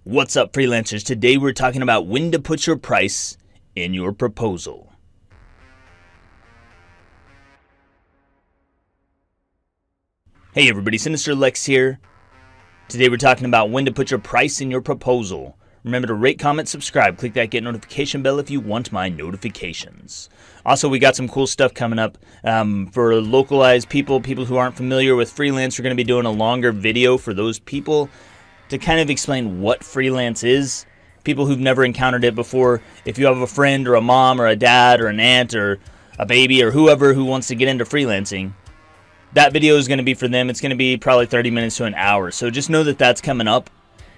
What's up, freelancers? Today we're talking about when to put your price in your proposal. Hey everybody, Sinister Lex here. Today we're talking about when to put your price in your proposal. Remember to rate, comment, subscribe. Click that get notification bell if you want my notifications. Also, we got some cool stuff coming up for localized people who aren't familiar with freelance. We're going to be doing a longer video for those people to kind of explain what freelance is. People who've never encountered it before. If you have a friend or a mom or a dad or an aunt or a baby or whoever who wants to get into freelancing, that video is going to be for them. It's going to be probably 30 minutes to an hour. So just know that that's coming up.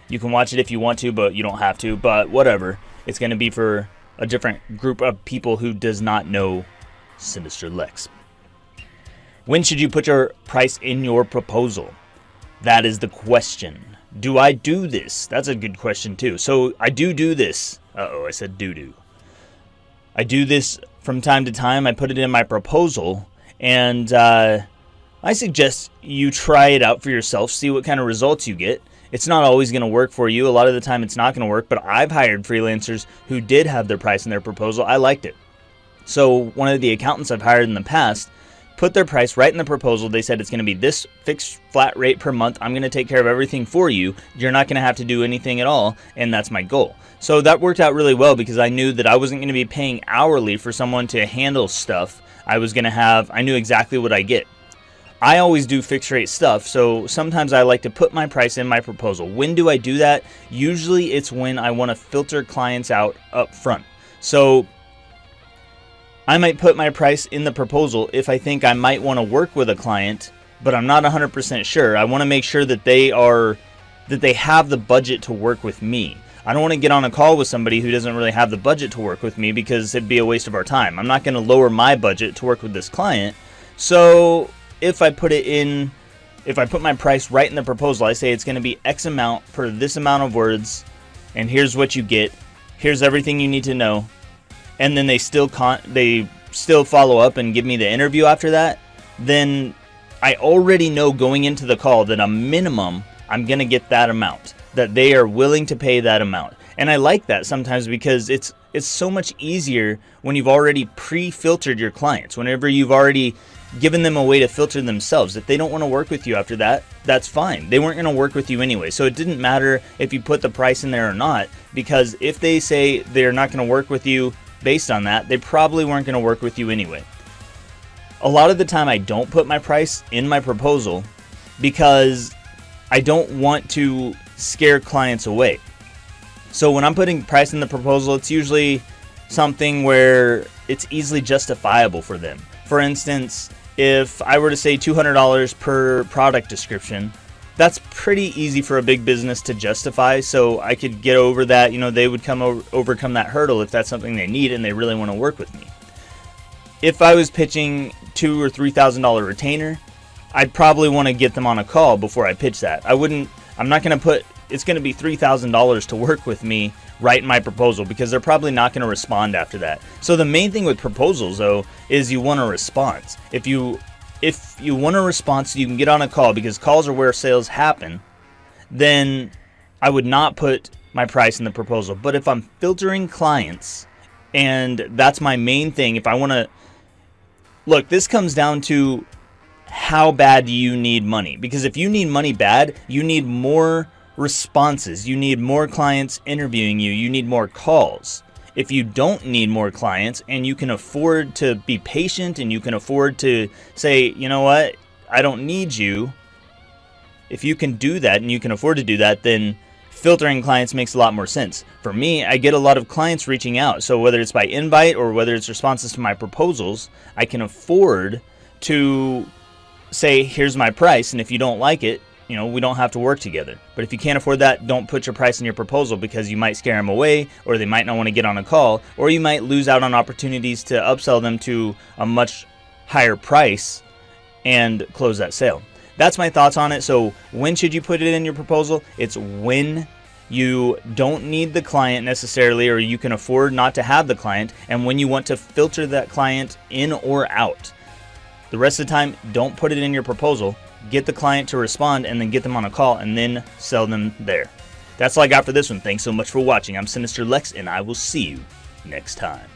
You can watch it if you want to, but you don't have to. But whatever. It's going to be for a different group of people who does not know Sinister Lex. When should you put your price in your proposal? That is the question. Do I do this? That's a good question too. So I do this. I said do. I do this from time to time. I put it in my proposal, and I suggest you try it out for yourself, see what kind of results you get. It's not always going to work for you. A lot of the time it's not going to work, but I've hired freelancers who did have their price in their proposal. I liked it. So one of the accountants I've hired in the past put their price right in the proposal. They said it's going to be this fixed flat rate per month. I'm going to take care of everything for you. You're not going to have to do anything at all, and that's my goal. So that worked out really well because I knew that I wasn't going to be paying hourly for someone to handle stuff. I knew exactly what I get. I always do fixed rate stuff, so sometimes I like to put my price in my proposal. When do I do that? Usually it's when I want to filter clients out up front. So I might put my price in the proposal if I think I might want to work with a client, but I'm not 100% sure. I want to make sure that they have the budget to work with me. I don't want to get on a call with somebody who doesn't really have the budget to work with me because it'd be a waste of our time. I'm not going to lower my budget to work with this client. So if I put my price right in the proposal, I say it's going to be X amount per this amount of words, and here's what you get. Here's everything you need to know. And then they still follow up and give me the interview after that, then I already know going into the call that a minimum I'm going to get that amount, that they are willing to pay that amount. And I like that sometimes because it's so much easier when you've already pre-filtered your clients, whenever you've already given them a way to filter themselves. If they don't want to work with you after that, that's fine. They weren't going to work with you anyway. So it didn't matter if you put the price in there or not, because if they say they're not going to work with you based on that, they probably weren't going to work with you anyway. A lot of the time I don't put my price in my proposal because I don't want to scare clients away. So when I'm putting price in the proposal, it's usually something where it's easily justifiable for them. For instance, if I were to say $200 per product description, that's pretty easy for a big business to justify, so I could get over that. They would overcome that hurdle if that's something they need and they really want to work with me. If I was pitching $2,000 or $3,000 retainer, I'd probably want to get them on a call before I pitch that. I'm not going to put it's going to be $3,000 to work with me right in my proposal because they're probably not going to respond after that. So the main thing with proposals though is you want a response. If you want a response so you can get on a call, because calls are where sales happen, then I would not put my price in the proposal. But if I'm filtering clients, and that's my main thing, if I want to look, this comes down to how bad do you need money? Because if you need money bad, you need more responses. You need more clients interviewing you. You need more calls. If you don't need more clients and you can afford to be patient and you can afford to say, you know what, I don't need you. If you can do that and you can afford to do that, then filtering clients makes a lot more sense. For me, I get a lot of clients reaching out. So whether it's by invite or whether it's responses to my proposals, I can afford to say, here's my price. And if you don't like it, we don't have to work together. But if you can't afford that, don't put your price in your proposal because you might scare them away, or they might not want to get on a call, or you might lose out on opportunities to upsell them to a much higher price and close that sale. That's my thoughts on it. So when should you put it in your proposal? It's when you don't need the client necessarily, or you can afford not to have the client, and when you want to filter that client in or out. The rest of the time, don't put it in your proposal. Get the client to respond and then get them on a call and then sell them there. That's all I got for this one. Thanks so much for watching. I'm Sinister Lex, and I will see you next time.